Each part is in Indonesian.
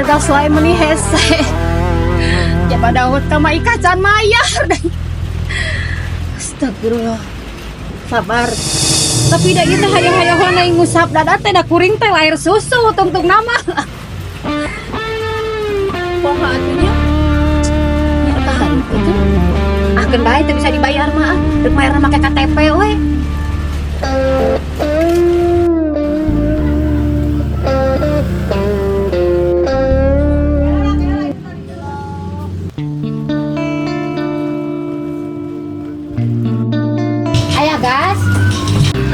gas lain meni hese. Coba Daud kama ikacan mayar. Astagfirullah. Sabar. Tapi dah kita hayang-hayang na ngusap dadat teh da kuring teh air susu tungtung nama. Poha atunya. Ya tahan itu. Ah gendai teh bisa dibayar mah. Dek bayarna make KTP we. Aya gas.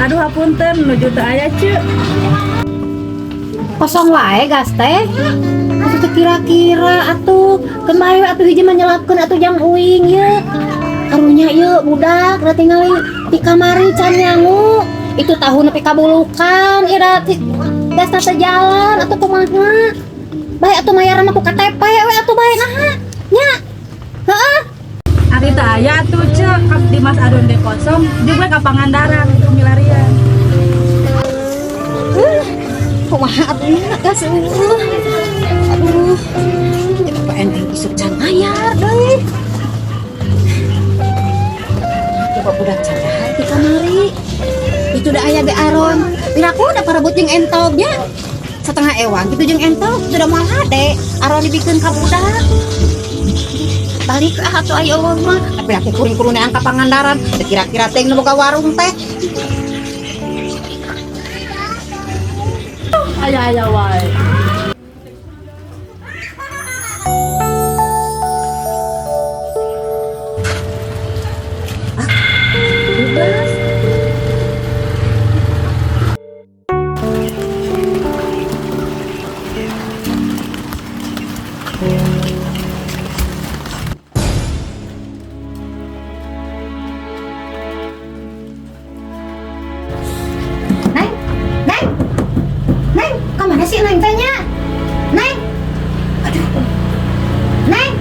Aduh hapunten nuju teu aya ceuk. Kosong wae gas teh. Atuh teh kira-kira atuh keun bae atuh hiji mah nyelapkeun atuh jang uing ye. Karunya ye budak da tinggal di kamari can nyangu. Itu tahu nepi kabulukan ieu da gas teh jalan atuh kumaha. Bae atuh mayarna ku KTP we atuh bae naha. Nya. Heeh. Ari teu aya atuh ceuk ka Dimas Adon de kosong juga ka Pangandaran milarian. Kumaha atuh gas aduh. Jadi Pak Ending isuk can mayar deui. Coba budak cadahan di kamari. Itu udah aya ge Aron. Piraku udah parebut jeung entognya. Setengah ewang gitu jeung entog sudah moal hade. Aron dibikeun ka budak. Balik atuh aya eueuh mah. Tapi ake kuring-kurung neang ka Pangandaran. Teu kira-kira teh nu boga warung teh. Aya wae. Neng, kemana sih Neng tanya? Neng, aduh, Neng.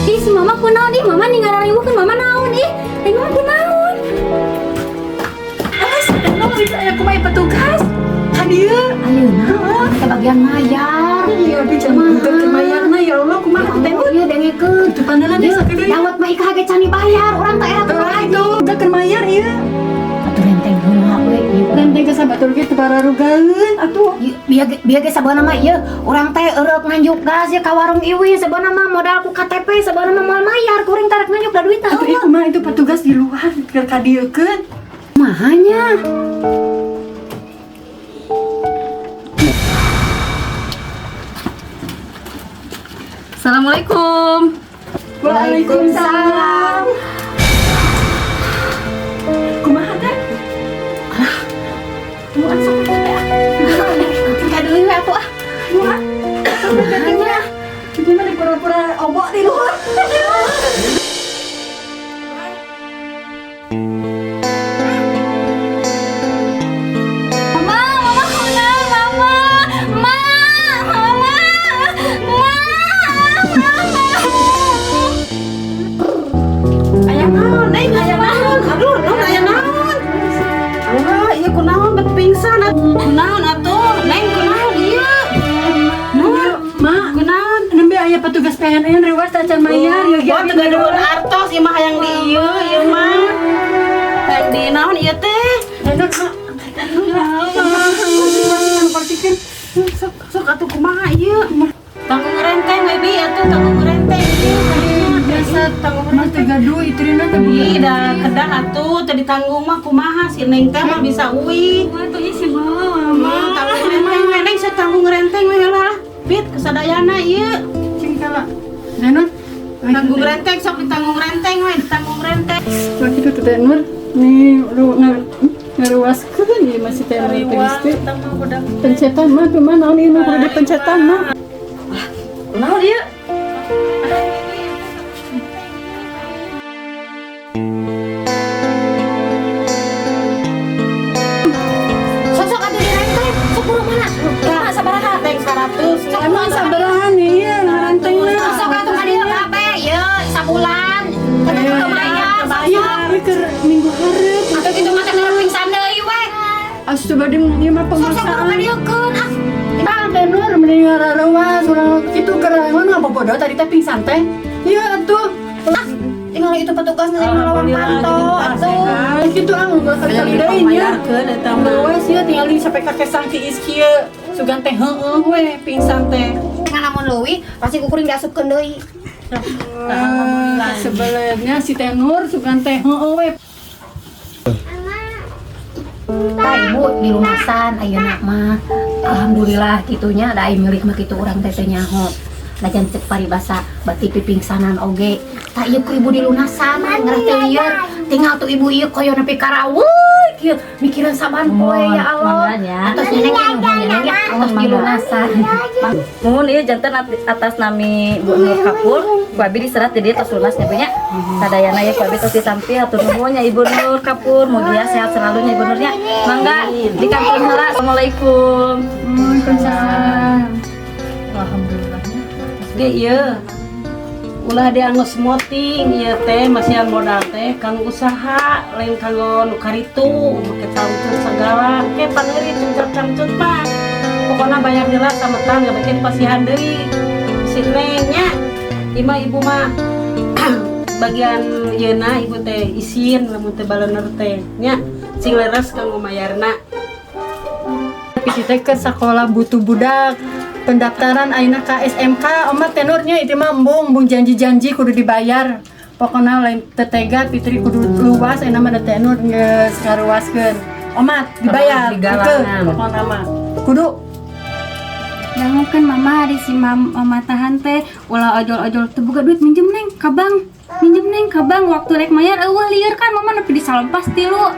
Ih, si Mama kunaon nih? Mama ninggalin riweuh Mama naon ih? Neng Mama kunaon? Alas, kenapa bisa aya kumaha petugas? Hadieu. Ayeuna kita bagian mayar. Iya, bicara ke mayarna ya Allah kumaha teh? Iya, dengekeun. Itu pandangan desa gede. Dawat mah ika hage can dibayar, urang teh era teu lagi. Udah ke mayar ieu. Atuh renteng heula we. Renteng ke sabatur ge teu bararugaeun atuh. Biar ge sabana mah ieu urang teh eureuk nganjuk gas ya ka warung iwi sabana mah modal ku KTP sabana mah moal mayar kuring tarik nganjuk da duit tah. Atuh ieu kumaha itu petugas di luar keur kadiekeun. Mahanya. Assalamualaikum. Waalaikumsalam. Kumaha teh? Muan sok teh. Ka deui we atuh ah. Muan. Mahanya. Itu mah pura-pura obok di luar. Aya naon, Neng? Aya naon? Aduh, naon aya naon? Wah, ieu kunaon bet pingsan atuh. Kunaon atuh? Neng kunaon ieu? Naon? Ma, kunaon? Nembe aya petugas PNN rewas acan mayar ya. Wah, tegadeun artos ieu mah hayang di ieu mah. Hayang di naon ieu teh? Enak, Ma. Persikeun. Sok atuh kumaha ieu? Tanggung renteng we bi atuh tanggung renteng ieu. Biasa tanggung mah teh gaduh itrina teh Ih, da kedah atuh teu ditanggung mah kumaha si Neng teh mah bisa uwi. Atuh ieu si mama. Tanggung renteng we Neng saya tanggung renteng we lah. Bit kesadayana ieu. Cing kala. Nanon? Tanggung renteng sok ditanggung renteng we, ditanggung renteng. Lagi itu teh Nur. Nih lu ngaruaskeun ieu masih teh Riwang teh. tanggung budak. Pencetan mah tuh mah naon ieu mah kudu pencetan mah. Naon ieu? Sok atuh di renteng. Sok buru mana? Kumaha sabaraha? Renteng 100. Emang sabarahan ieu ngaranteng mah. Sok atuh ka dieu kabeh ieu sabulan. Kudu mayar. Bayar keur minggu hareup. Atuh kitu mah teh pingsan deui we. Asuh bade ieu mah Sok buru ka pemaksaan. dieukeun ah. Ah, tenor mendengar rawa surang itu kerangan apa bodoh tadi teh pingsan teh. Iya atuh. Tinggal itu petugas nanti melawan pantau atuh. Gitu kali deui nya. Wes ya tinggal di sampai kakek sangki iskieu. Sugan teh heueuh we pingsan teh. Dengan namun leuwih pasti kukuring diasupkeun deui. Alhamdulillah sebelumnya si tenor sugan teh heueuh we. Tah ibu di lumasan ayeuna mah alhamdulillah kitunya da milik mah kitu urang teh nyaho. Lajan cek paribasa bati pipingsanan oge. Tah ieu ku ibu di lunasan ngareh teh lieur. Tinggal tuh ibu ieu koyo nepi karaweuh kieu mikiran saban poe ya Allah. Atas neneng ya atas di lunasan. Nuhun ieu janten atas nami Bu Nur Kapur, ku abi diserat jadi tos lunasnya punya. Sadayana ya ku abi tos ditampi hatur nuhun nya Ibu Nur Kapur, mugia sehat selalu nya Ibu Nurnya. Mangga di kantor heula. Assalamualaikum. Waalaikumsalam. Alhamdulillah. Ge ieu ulah dia anu smoting ieu teh masih modal teh kanggo usaha lain kanggo nu karitu make camcut segala ke paneuri camcut mah pokona bayar jelas sama tang bikin pasihan deui si nengnya ima ibu mah bagian yeuna ibu teh isin lamun teh baleuneur teh nya sing leres kanggo mayarna. Pisi teh ke sekolah butuh budak. Pendaftaran ayeuna ka SMK omat tenornya itu mah embung janji-janji kudu dibayar. Pokona lain tetega Fitri kudu luas ayeuna mah da tenor geus ngaruaskeun. Omat dibayar. Digalangan. Pokona mah kudu Jangan mama di si mama tahan teh ulah ojol-ojol teu boga duit minjem neng kabang waktu rek mayar eueuh lieur kan mama nepi di salon pas tilu.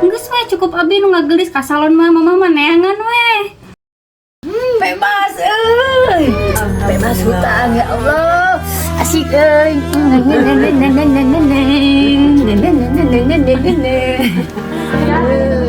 Geus we cukup abi nu ngagelis ka salon mah mama mah neangan we. Bebas euy. Bebas hutang ya Allah. Asik euy. Neng.